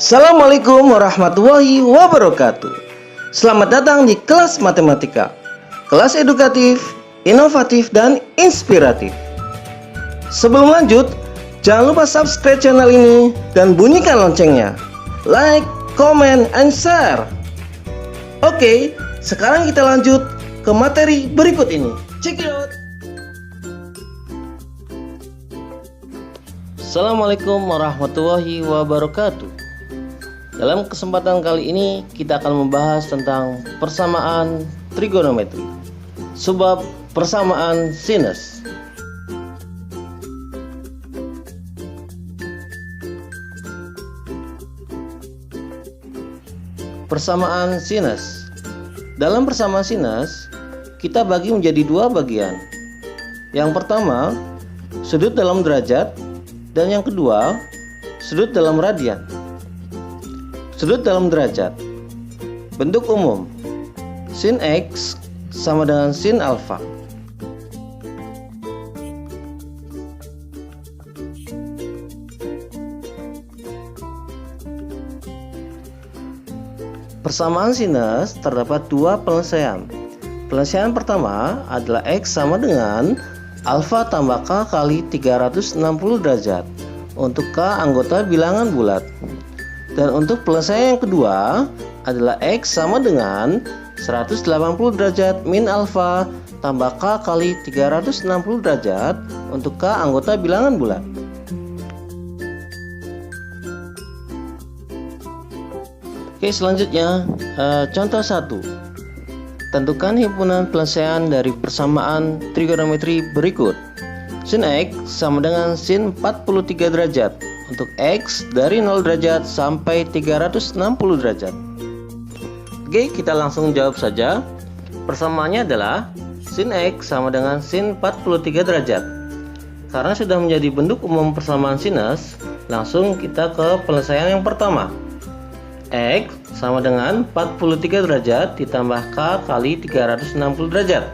Assalamualaikum warahmatullahi wabarakatuh. Selamat datang di kelas matematika. Kelas edukatif, inovatif, dan inspiratif. Sebelum lanjut, jangan lupa subscribe channel ini dan bunyikan loncengnya. Like, comment, and share. Oke, sekarang kita lanjut ke materi berikut ini. Check it out. Assalamualaikum warahmatullahi wabarakatuh. Dalam kesempatan kali ini kita akan membahas tentang persamaan trigonometri, sebab persamaan sinus. Persamaan sinus. Dalam persamaan sinus, kita bagi menjadi dua bagian. Yang pertama, sudut dalam derajat, dan yang kedua, sudut dalam radian. Sudut dalam derajat. Bentuk umum. Sin X sama dengan sin alfa. Persamaan sinus terdapat dua penyelesaian. Penyelesaian pertama adalah X sama dengan alfa tambah K kali 360 derajat untuk K anggota bilangan bulat. Dan untuk penyelesaian yang kedua adalah X sama dengan 180 derajat min alfa tambah K kali 360 derajat untuk K anggota bilangan bulat. Oke, selanjutnya contoh 1. Tentukan himpunan penyelesaian dari persamaan trigonometri berikut. Sin X sama dengan sin 43 derajat untuk X dari 0 derajat sampai 360 derajat. Oke, kita langsung jawab saja. Persamaannya adalah sin X sama dengan sin 43 derajat. Karena sudah menjadi bentuk umum persamaan sinus, langsung kita ke penyelesaian yang pertama. X sama dengan 43 derajat ditambah K kali 360 derajat.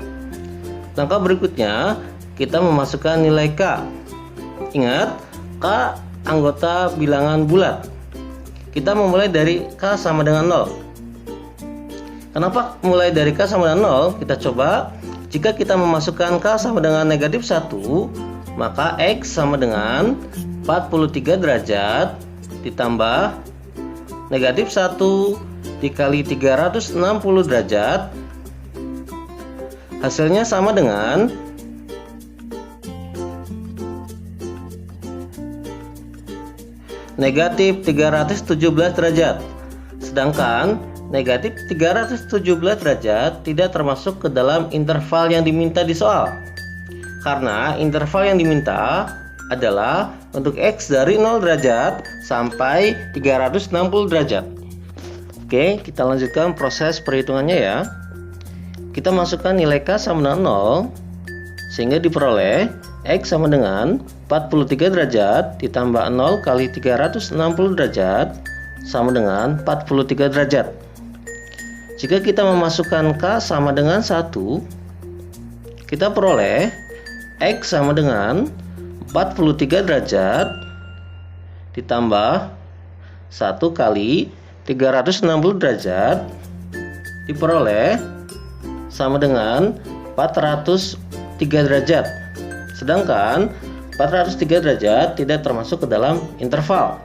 Langkah berikutnya, kita memasukkan nilai K. Ingat, K anggota bilangan bulat. Kita memulai dari K sama dengan 0. Kenapa mulai dari K sama dengan 0? Kita coba. Jika kita memasukkan K sama dengan negatif 1, maka X sama dengan 43 derajat ditambah negatif 1 dikali 360 derajat. Hasilnya sama dengan negatif 317 derajat. Sedangkan negatif 317 derajat tidak termasuk ke dalam interval yang diminta di soal. Karena interval yang diminta adalah untuk X dari 0 derajat sampai 360 derajat. Oke, kita lanjutkan proses perhitungannya ya. Kita masukkan nilai K sama dengan 0, sehingga diperoleh X sama dengan 43 derajat ditambah 0 kali 360 derajat sama dengan 43 derajat. Jika kita memasukkan K sama dengan 1, kita peroleh X sama dengan 43 derajat ditambah 1 kali 360 derajat diperoleh sama dengan 403 derajat. Sedangkan 403 derajat tidak termasuk ke dalam interval.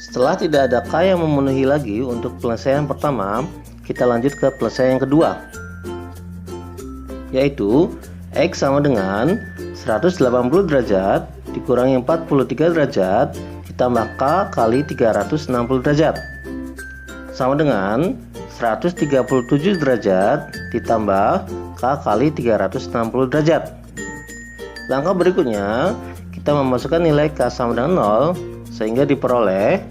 Setelah tidak ada K yang memenuhi lagi untuk penyelesaian pertama, kita lanjut ke penyelesaian yang kedua, yaitu X sama dengan 180 derajat dikurangi 43 derajat ditambah K kali 360 derajat sama dengan 137 derajat ditambah K kali 360 derajat. Langkah berikutnya, kita memasukkan nilai K sama dengan 0, sehingga diperoleh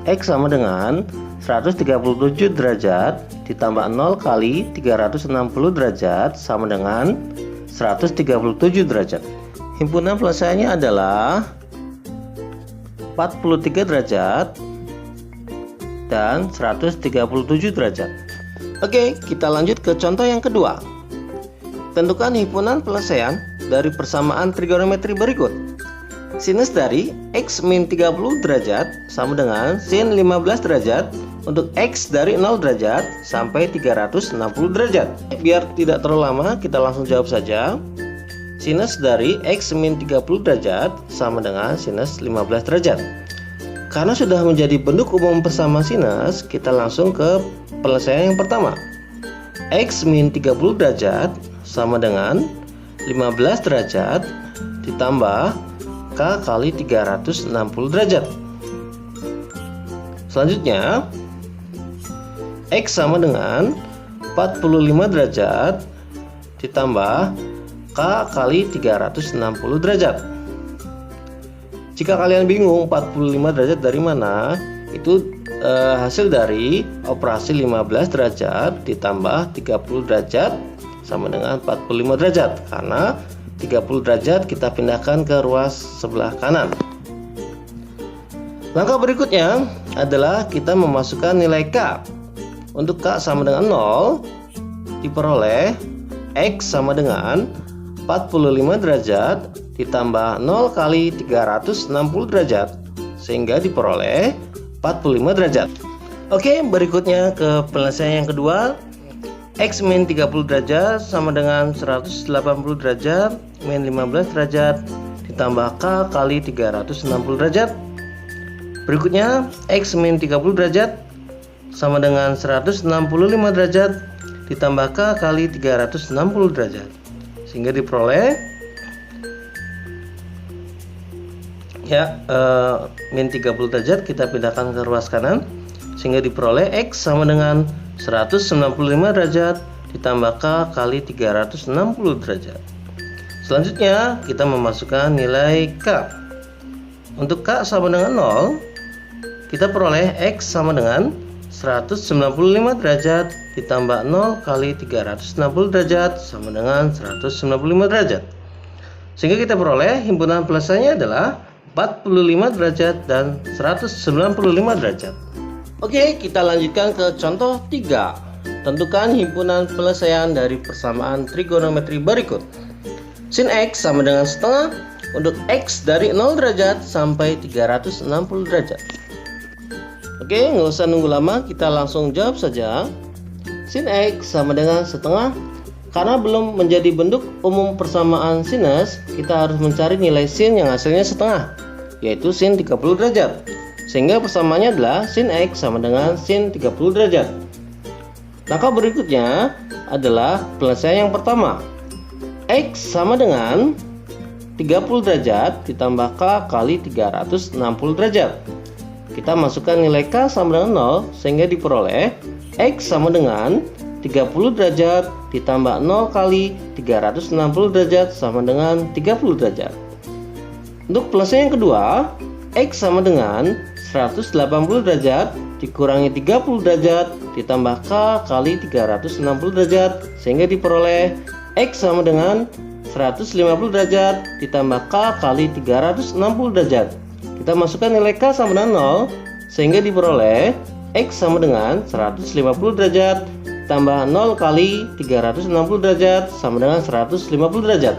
X sama dengan 137 derajat ditambah 0 kali 360 derajat sama dengan 137 derajat. Himpunan penyelesaiannya adalah 43 derajat dan 137 derajat. Oke, kita lanjut ke contoh yang kedua. Tentukan himpunan penyelesaian dari persamaan trigonometri berikut. Sinus dari X min 30 derajat sama dengan sin 15 derajat untuk X dari 0 derajat sampai 360 derajat. Biar tidak terlalu lama, kita langsung jawab saja. Sinus dari X min 30 derajat sama dengan sinus 15 derajat. Karena sudah menjadi bentuk umum bersama sinus, kita langsung ke penyelesaian yang pertama. X min 30 derajat sama dengan 15 derajat ditambah K kali 360 derajat. Selanjutnya X sama dengan 45 derajat ditambah K kali 360 derajat. Jika kalian bingung 45 derajat dari mana, itu hasil dari operasi 15 derajat ditambah 30 derajat sama dengan 45 derajat. Karena 30 derajat kita pindahkan ke ruas sebelah kanan. Langkah berikutnya adalah kita memasukkan nilai K. Untuk K sama dengan 0, diperoleh X sama dengan 45 derajat ditambah 0 kali 360 derajat, sehingga diperoleh 45 derajat. Oke, berikutnya ke penyelesaian yang kedua. X min 30 derajat sama dengan 180 derajat min 15 derajat ditambah K kali 360 derajat. Berikutnya X min 30 derajat sama dengan 165 derajat ditambah K kali 360 derajat, sehingga diperoleh min 30 derajat kita pindahkan ke ruas kanan, sehingga diperoleh X sama dengan 195 derajat ditambah K kali 360 derajat. Selanjutnya kita memasukkan nilai K. Untuk K sama dengan 0, kita peroleh X sama dengan 195 derajat ditambah 0 kali 360 derajat sama dengan 195 derajat. Sehingga kita peroleh himpunan penyelesaiannya adalah 45 derajat dan 195 derajat. Oke, kita lanjutkan ke contoh 3. Tentukan himpunan penyelesaian dari persamaan trigonometri berikut. Sin X sama dengan setengah untuk X dari 0 derajat sampai 360 derajat. Oke, nggak usah nunggu lama, kita langsung jawab saja. Sin X sama dengan setengah. Karena belum menjadi bentuk umum persamaan sinus, kita harus mencari nilai sin yang hasilnya setengah, yaitu sin 30 derajat. Sehingga persamaannya adalah sin X sama dengan sin 30 derajat. Langkah berikutnya adalah penyelesaian yang pertama. X sama dengan 30 derajat ditambah K kali 360 derajat. Kita masukkan nilai K sama dengan 0, sehingga diperoleh X sama dengan 30 derajat ditambah 0 kali 360 derajat sama dengan 30 derajat. Untuk penyelesaian yang kedua, X sama dengan 180 derajat dikurangi 30 derajat ditambah K kali 360 derajat, sehingga diperoleh X sama dengan 150 derajat ditambah K kali 360 derajat. Kita masukkan nilai K sama dengan 0, sehingga diperoleh X sama dengan 150 derajat tambah 0 kali 360 derajat sama dengan 150 derajat.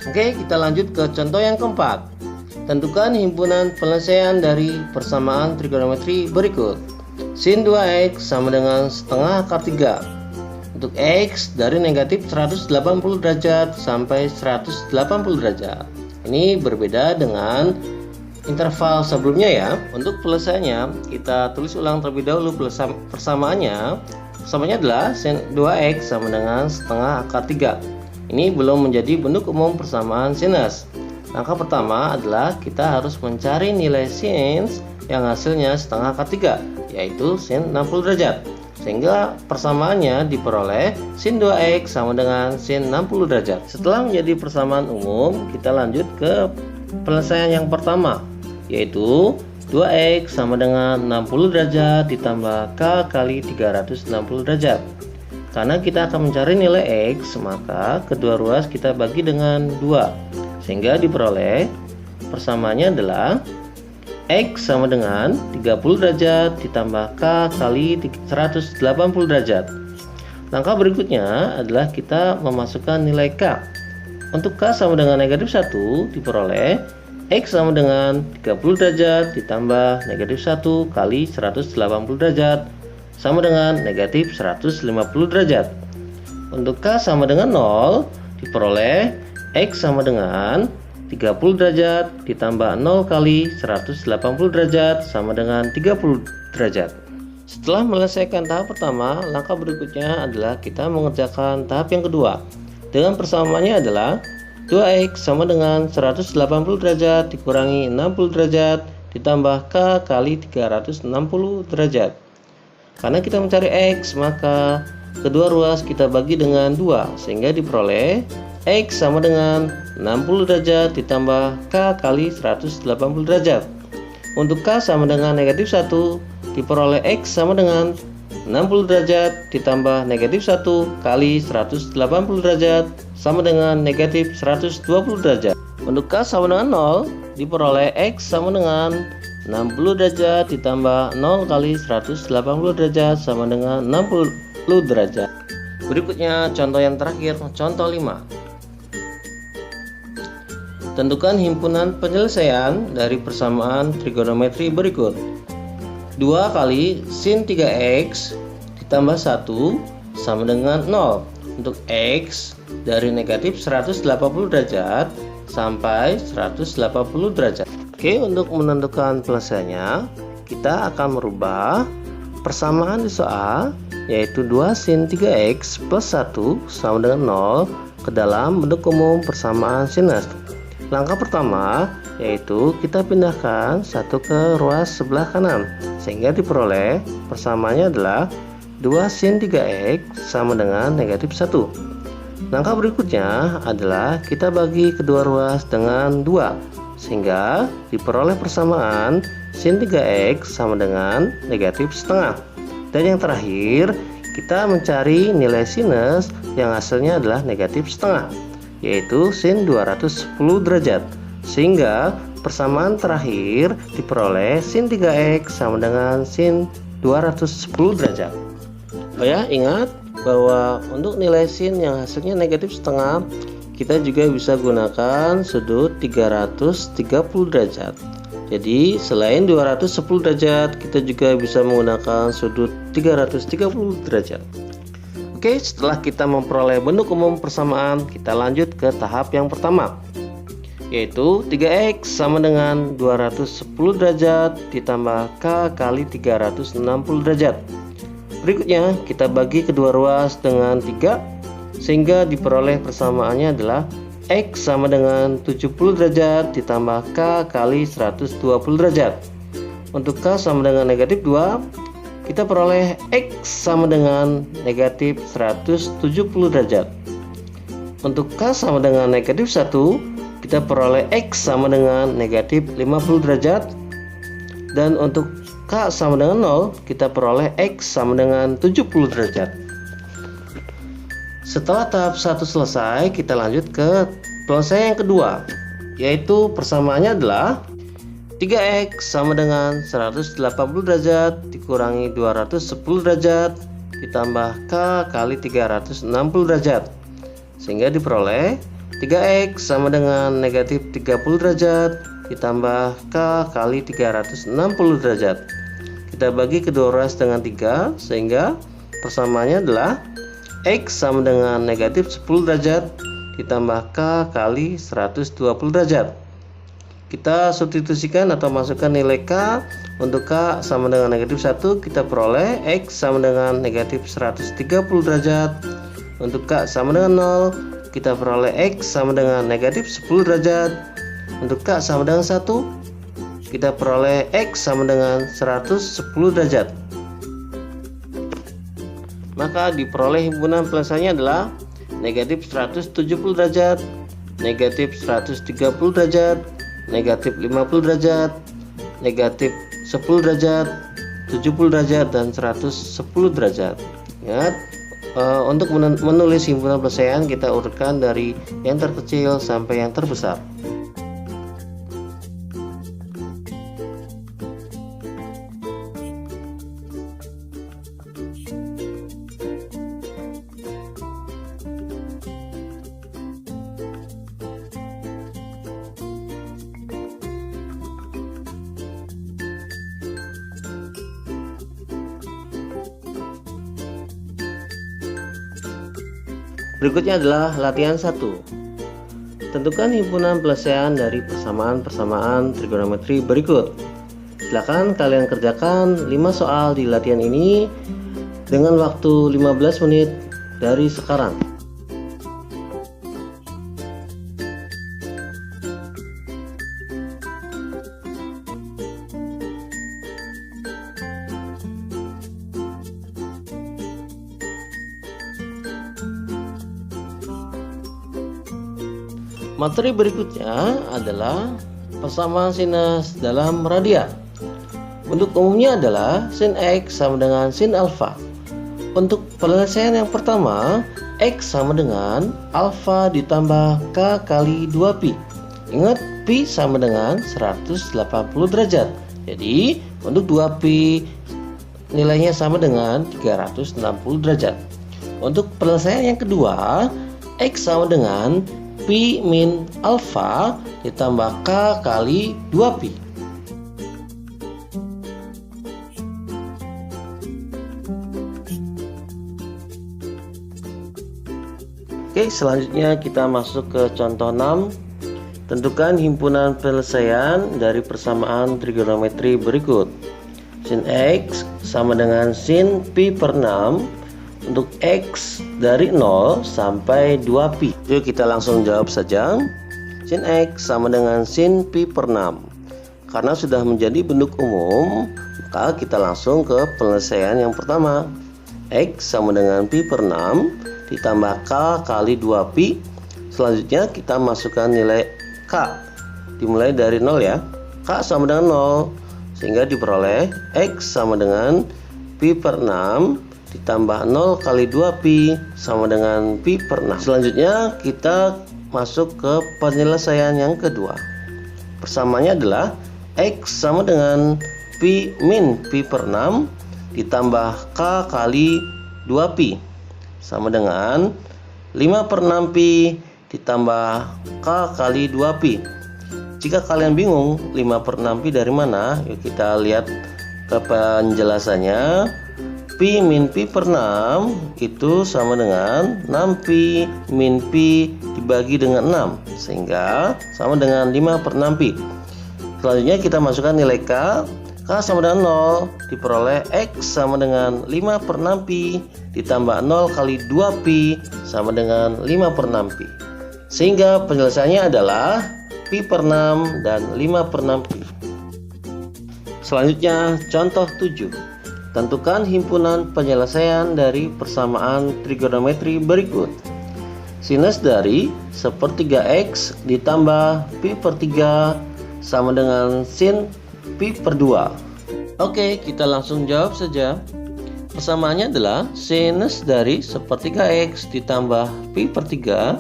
Oke, kita lanjut ke contoh yang keempat. Tentukan himpunan penyelesaian dari persamaan trigonometri berikut. Sin 2x sama dengan setengah akar 3 untuk X dari negatif 180 derajat sampai 180 derajat. Ini berbeda dengan interval sebelumnya ya. Untuk penyelesaiannya kita tulis ulang terlebih dahulu persamaannya. Persamaannya adalah sin 2x sama dengan setengah akar 3. Ini belum menjadi bentuk umum persamaan sinus. Langkah pertama adalah kita harus mencari nilai sin yang hasilnya setengah akar 3, yaitu sin 60 derajat. Sehingga persamaannya diperoleh sin 2x sama dengan sin 60 derajat. Setelah menjadi persamaan umum, kita lanjut ke penyelesaian yang pertama, yaitu 2x sama dengan 60 derajat ditambah K kali 360 derajat. Karena kita akan mencari nilai X, maka kedua ruas kita bagi dengan 2, sehingga diperoleh persamaannya adalah X sama dengan 30 derajat ditambah K kali 180 derajat. Langkah berikutnya adalah kita memasukkan nilai K. Untuk K sama dengan negatif 1 diperoleh X sama dengan 30 derajat ditambah negatif 1 kali 180 derajat sama dengan negatif 150 derajat. Untuk K sama dengan 0 diperoleh X sama dengan 30 derajat ditambah 0 kali 180 derajat sama dengan 30 derajat. Setelah menyelesaikan tahap pertama, langkah berikutnya adalah kita mengerjakan tahap yang kedua. Dengan persamaannya adalah 2x sama dengan 180 derajat dikurangi 60 derajat ditambah K kali 360 derajat. Karena kita mencari X, maka kedua ruas kita bagi dengan 2 sehingga diperoleh X sama dengan 60 derajat ditambah K kali 180 derajat. Untuk K sama dengan negatif 1 diperoleh X sama dengan 60 derajat ditambah negatif 1 kali 180 derajat sama dengan negatif 120 derajat. Untuk K sama dengan 0 diperoleh X sama dengan 60 derajat ditambah 0 kali 180 derajat sama dengan 60 derajat. Berikutnya contoh yang terakhir, contoh 5. Tentukan himpunan penyelesaian dari persamaan trigonometri berikut. 2 kali sin 3x ditambah 1 sama dengan 0. Untuk x dari negatif 180 derajat sampai 180 derajat. Oke, untuk menentukan penyelesaiannya, kita akan merubah persamaan di soal, yaitu 2 sin 3x plus 1 sama dengan 0 ke dalam bentuk umum persamaan sinus. Langkah pertama yaitu kita pindahkan 1 ke ruas sebelah kanan sehingga diperoleh persamaannya adalah 2 sin 3x sama dengan negatif 1. Langkah berikutnya adalah kita bagi kedua ruas dengan 2 sehingga diperoleh persamaan sin 3x sama dengan negatif setengah. Dan yang terakhir kita mencari nilai sinus yang hasilnya adalah negatif setengah, yaitu sin 210 derajat, sehingga persamaan terakhir diperoleh sin 3x sama dengan sin 210 derajat. Oh ya, ingat bahwa untuk nilai sin yang hasilnya negatif setengah, kita juga bisa gunakan sudut 330 derajat. Jadi selain 210 derajat, kita juga bisa menggunakan sudut 330 derajat. Oke, setelah kita memperoleh bentuk umum persamaan, kita lanjut ke tahap yang pertama, yaitu 3x sama dengan 210 derajat ditambah K kali 360 derajat. Berikutnya kita bagi kedua ruas dengan 3 sehingga diperoleh persamaannya adalah X sama dengan 70 derajat ditambah K kali 120 derajat. Untuk K sama dengan negatif 2, kita peroleh X sama dengan negatif 170 derajat. Untuk K sama dengan negatif 1, kita peroleh X sama dengan negatif 50 derajat. Dan untuk K sama dengan 0, kita peroleh X sama dengan 70 derajat. Setelah tahap 1 selesai, kita lanjut ke penyelesaian yang kedua, yaitu persamaannya adalah 3x sama dengan 180 derajat dikurangi 210 derajat ditambah K kali 360 derajat sehingga diperoleh 3x sama dengan negatif 30 derajat ditambah K kali 360 derajat. Kita bagi kedua ruas dengan 3 sehingga persamaannya adalah X sama dengan negatif 10 derajat ditambah K kali 120 derajat. Kita substitusikan atau masukkan nilai K. Untuk K sama dengan negatif 1, kita peroleh X sama dengan negatif 130 derajat. Untuk K sama dengan 0, kita peroleh X sama dengan negatif 10 derajat. Untuk K sama dengan 1, kita peroleh X sama dengan 110 derajat. Maka diperoleh himpunan penyelesaiannya adalah negatif 170 derajat, negatif 130 derajat, negatif 50 derajat, negatif 10 derajat, 70 derajat, dan 110 derajat. Ingat, untuk menulis himpunan penyelesaian kita urutkan dari yang terkecil sampai yang terbesar. Berikutnya adalah latihan 1. Tentukan himpunan penyelesaian dari persamaan-persamaan trigonometri berikut. Silakan kalian kerjakan 5 soal di latihan ini dengan waktu 15 menit dari sekarang. Materi berikutnya adalah persamaan sinus dalam radian. Bentuk umumnya adalah sin X sama dengan sin alfa. Untuk penyelesaian yang pertama, X sama dengan alfa ditambah K kali 2pi. Ingat, pi sama dengan 180 derajat. Jadi, untuk 2pi nilainya sama dengan 360 derajat. Untuk penyelesaian yang kedua, X sama dengan pi min alfa ditambah K kali 2pi. Oke, selanjutnya kita masuk ke contoh 6. Tentukan himpunan penyelesaian dari persamaan trigonometri berikut. Sin X sama dengan sin pi per 6 untuk X dari 0 sampai 2pi. Yuk kita langsung jawab saja. Sin X sama dengan sin pi per 6. Karena sudah menjadi bentuk umum, maka kita langsung ke penyelesaian yang pertama. X sama dengan pi per 6 ditambah K kali 2pi. Selanjutnya kita masukkan nilai K. Dimulai dari 0 ya. K sama dengan 0. Sehingga diperoleh X sama dengan pi per 6 ditambah 0 kali 2pi sama dengan pi per 6. Selanjutnya kita masuk ke penyelesaian yang kedua. Persamaannya adalah X sama dengan pi min pi per 6 ditambah K kali 2pi sama dengan 5 per 6pi ditambah K kali 2pi. Jika kalian bingung 5 per 6pi dari mana, yuk kita lihat ke penjelasannya. Pi min pi per 6 itu sama dengan 6pi min pi dibagi dengan 6, sehingga sama dengan 5 per 6pi. Selanjutnya kita masukkan nilai K. K sama dengan 0, diperoleh X sama dengan 5 per 6pi ditambah 0 kali 2pi sama dengan 5 per 6pi. Sehingga penyelesaiannya adalah pi per 6 dan 5 per 6pi. Selanjutnya contoh 7. Tentukan himpunan penyelesaian dari persamaan trigonometri berikut. Sinus dari 1/3x ditambah pi per 3 sama dengan sin pi per 2. Oke, kita langsung jawab saja. Persamaannya adalah sinus dari 1/3x ditambah pi per 3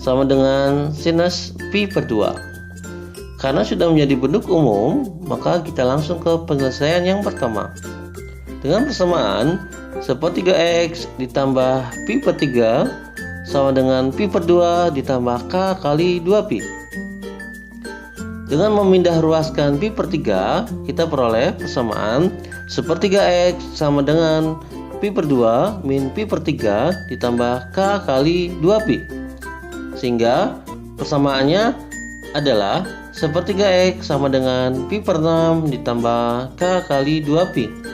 sama dengan sinus pi per 2. Karena sudah menjadi bentuk umum, maka kita langsung ke penyelesaian yang pertama. Dengan persamaan 1/3x ditambah pi per 3 sama dengan pi per 2 ditambah K kali 2pi. Dengan memindah ruaskan pi per 3, kita peroleh persamaan 1/3x sama dengan pi per 2 min pi per 3 ditambah K kali 2pi. Sehingga persamaannya adalah 1/3x sama dengan pi per 6 ditambah K kali 2pi.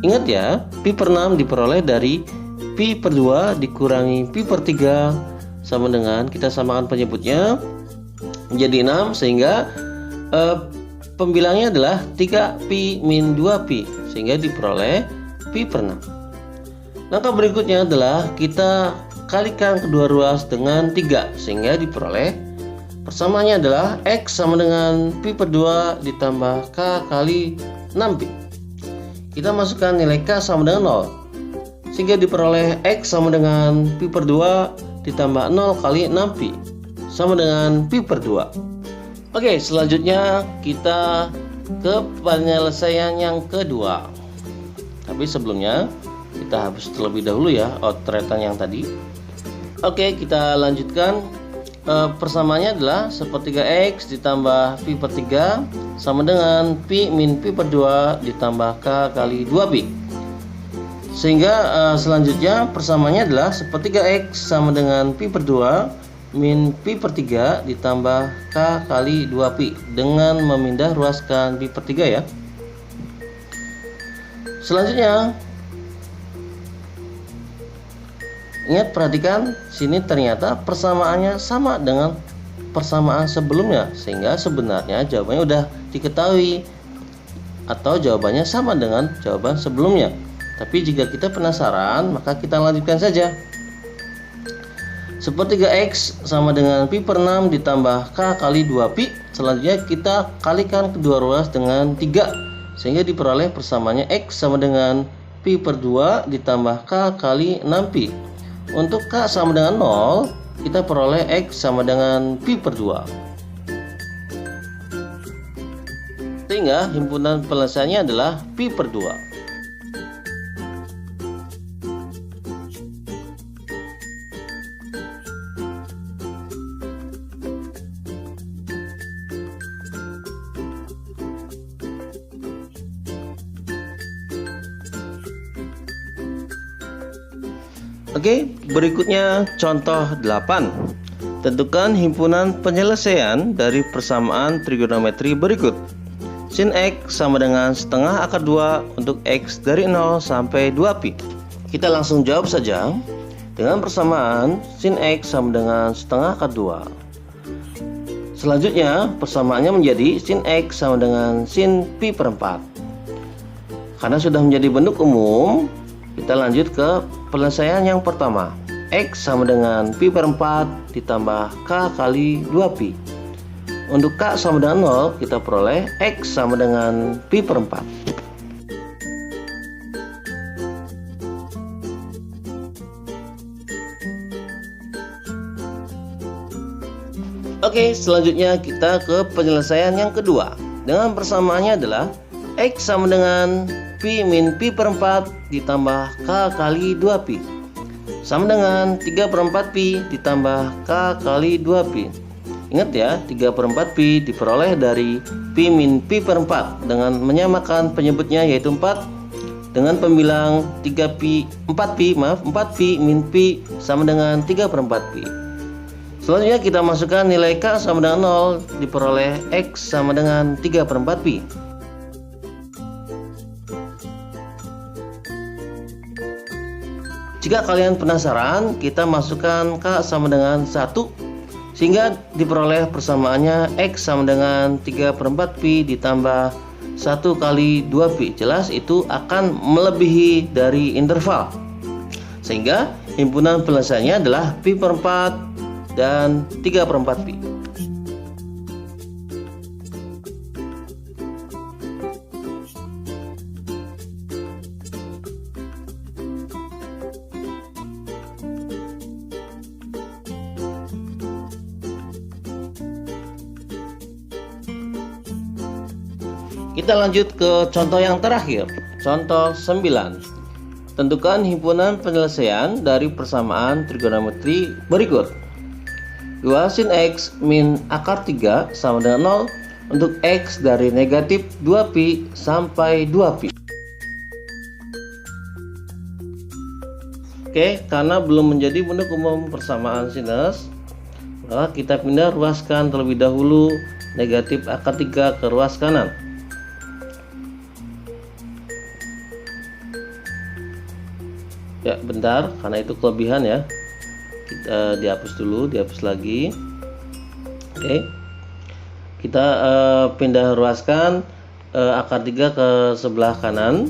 Ingat ya, pi per 6 diperoleh dari pi per 2 dikurangi pi per 3 sama dengan, kita samakan penyebutnya menjadi 6, sehingga pembilangnya adalah 3pi min 2pi, sehingga diperoleh pi per 6. Langkah berikutnya adalah kita kalikan kedua ruas dengan 3, sehingga diperoleh persamaannya adalah X sama dengan pi per 2 ditambah K kali 6pi. Kita masukkan nilai K sama dengan 0, sehingga diperoleh X sama dengan pi per 2 ditambah 0 kali 6pi sama dengan pi per 2. Oke, selanjutnya kita ke penyelesaian yang kedua. Tapi sebelumnya kita hapus terlebih dahulu ya outretan yang tadi. Oke, kita lanjutkan. Persamaannya adalah 1/3x ditambah pi per 3 sama dengan pi min pi per 2 ditambah K kali 2pi. Sehingga selanjutnya persamaannya adalah sepertiga X sama dengan Pi per 2 min Pi per 3 ditambah K kali 2Pi dengan memindah ruaskan Pi per 3 ya. Selanjutnya, ingat perhatikan sini ternyata persamaannya sama dengan persamaan sebelumnya, sehingga sebenarnya jawabannya udah diketahui atau jawabannya sama dengan jawaban sebelumnya. Tapi jika kita penasaran, maka kita lanjutkan saja. Sepertiga X sama dengan Pi per 6 ditambah K kali 2Pi. Selanjutnya kita kalikan kedua ruas dengan 3, sehingga diperoleh persamaannya X sama dengan Pi per 2 ditambah K kali 6Pi. Untuk K sama dengan 0, kita peroleh X sama dengan Pi per 2. Sehingga himpunan penyelesaiannya adalah Pi per 2. Oke, berikutnya contoh 8. Tentukan himpunan penyelesaian dari persamaan trigonometri berikut. Sin X sama dengan setengah akar 2 untuk X dari 0 sampai 2Pi. Kita langsung jawab saja. Dengan persamaan sin X sama dengan setengah akar 2. Selanjutnya persamaannya menjadi sin X sama dengan sin Pi per 4. Karena sudah menjadi bentuk umum, kita lanjut ke penyelesaian yang pertama. X sama dengan Pi per 4 ditambah K kali 2Pi. Untuk K sama dengan 0, kita peroleh X sama dengan Pi per 4. Oke, selanjutnya kita ke penyelesaian yang kedua. Dengan persamaannya adalah X sama dengan Pi min Pi per 4 ditambah K kali 2Pi sama dengan 3 per 4 Pi ditambah K kali 2Pi. Ingat ya, 3 per 4 Pi diperoleh dari Pi min Pi per 4 dengan menyamakan penyebutnya yaitu 4 dengan pembilang 4 Pi min Pi sama dengan 3 per 4 Pi. Selanjutnya kita masukkan nilai K sama dengan 0, diperoleh X sama dengan 3 per 4 Pi. Jika kalian penasaran, kita masukkan K sama dengan 1, sehingga diperoleh persamaannya X sama dengan 3 per 4 Pi ditambah 1 kali 2Pi. Jelas itu akan melebihi dari interval, sehingga himpunan penyelesaiannya adalah Pi per 4 dan 3 per 4 Pi. Kita lanjut ke contoh yang terakhir, contoh 9. Tentukan himpunan penyelesaian dari persamaan trigonometri berikut. 2 sin X min akar 3 sama dengan 0 untuk X dari negatif 2Pi sampai 2Pi. Oke, karena belum menjadi bentuk umum persamaan sinus, maka kita pindah ruaskan terlebih dahulu negatif akar 3 ke ruas kanan. Ya, bentar, karena itu kelebihan ya. Kita dihapus dulu, dihapus lagi. Oke. Kita pindah ruaskan akar 3 ke sebelah kanan.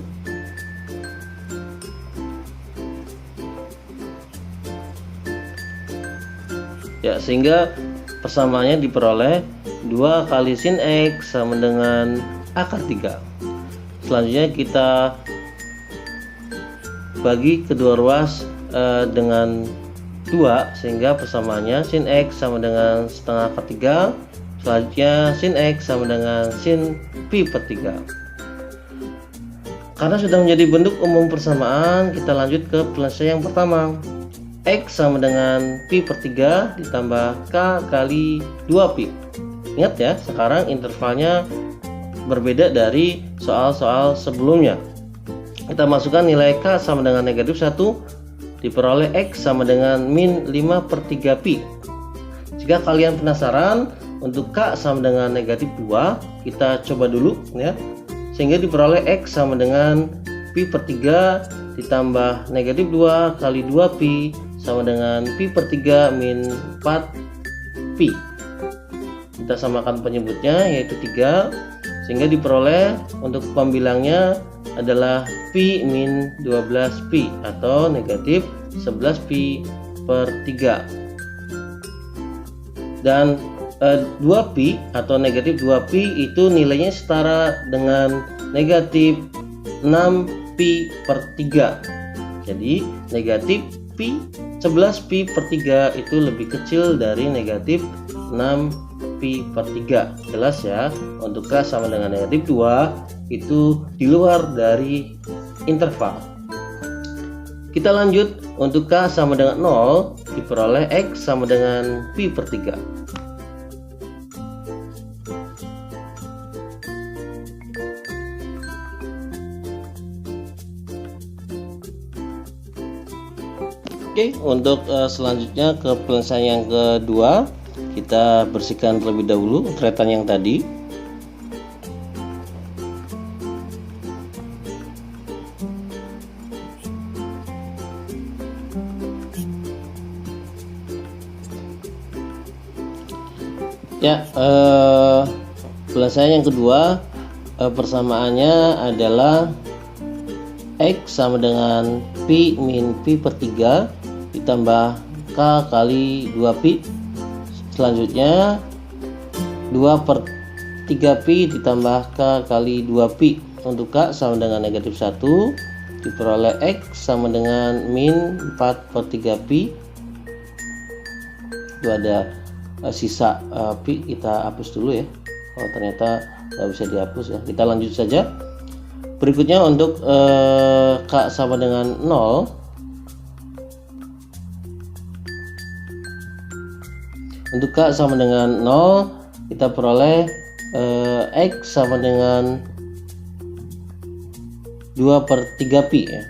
Ya, sehingga persamaannya diperoleh 2 kali sin X sama dengan akar 3. Selanjutnya kita bagi kedua ruas dengan 2, sehingga persamaannya sin X sama dengan setengah akar 3. Selanjutnya sin X sama dengan sin Pi per 3. Karena sudah menjadi bentuk umum persamaan, kita lanjut ke penyelesaian yang pertama. X sama dengan Pi per 3 ditambah K kali 2Pi. Ingat ya, sekarang intervalnya berbeda dari soal-soal sebelumnya. kita masukkan nilai K sama dengan negatif 1, diperoleh X sama dengan min 5/3 pi. Jika kalian penasaran, untuk K sama dengan negatif 2, kita coba dulu ya. Sehingga diperoleh X sama dengan pi/3 ditambah negatif 2 kali 2 pi sama dengan pi/3 min 4 pi. Kita samakan penyebutnya yaitu 3, sehingga diperoleh untuk pembilangnya adalah pi min 12 pi atau negatif 11 pi/3. Dan 2 pi atau negatif 2 pi itu nilainya setara dengan negatif 6 pi/3. Jadi negatif pi 11 pi/3 itu lebih kecil dari negatif 6 pi/3. Jelas ya, untuk K sama dengan negatif 2 itu di luar dari interval. Kita lanjut, untuk K sama dengan 0 diperoleh X sama dengan pi/3. Oke, untuk selanjutnya ke penyelesaian yang kedua, kita bersihkan terlebih dahulu tretan yang tadi. Ya, penyelesaian yang kedua, persamaannya adalah X sama dengan pi min pi/3 ditambah K kali 2 pi. Selanjutnya 2/3 pi ditambah K kali 2 pi. Untuk K sama dengan negatif 1, diperoleh X sama dengan min 4/3 pi. Itu ada sisa pi, kita hapus dulu ya. Oh, ternyata nggak bisa dihapus ya. Kita lanjut saja. Berikutnya untuk K sama dengan 0. Untuk K sama dengan 0, kita peroleh X sama dengan 2/3 pi ya.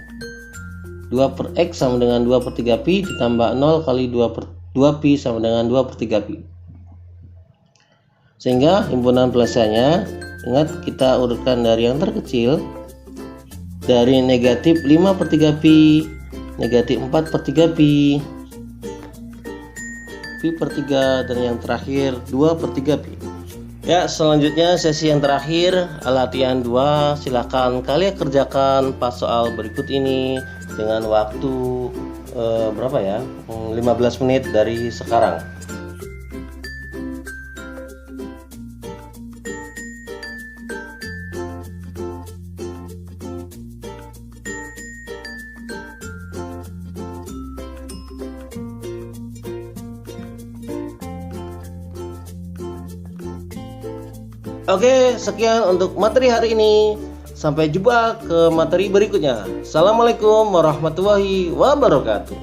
X sama dengan 2/3 pi ditambah 0 kali 2 pi sama dengan 2/3 pi. Sehingga himpunan penyelesaiannya, ingat kita urutkan dari yang terkecil, dari negatif 5/3 pi, negatif 4/3 pi, pi/3, dan yang terakhir 2/3 pi. Ya, selanjutnya sesi yang terakhir, latihan 2. Silahkan kalian kerjakan pas soal berikut ini dengan waktu berapa ya? 15 menit dari sekarang. Oke, sekian untuk materi hari ini. Sampai jumpa ke materi berikutnya. Assalamualaikum warahmatullahi wabarakatuh.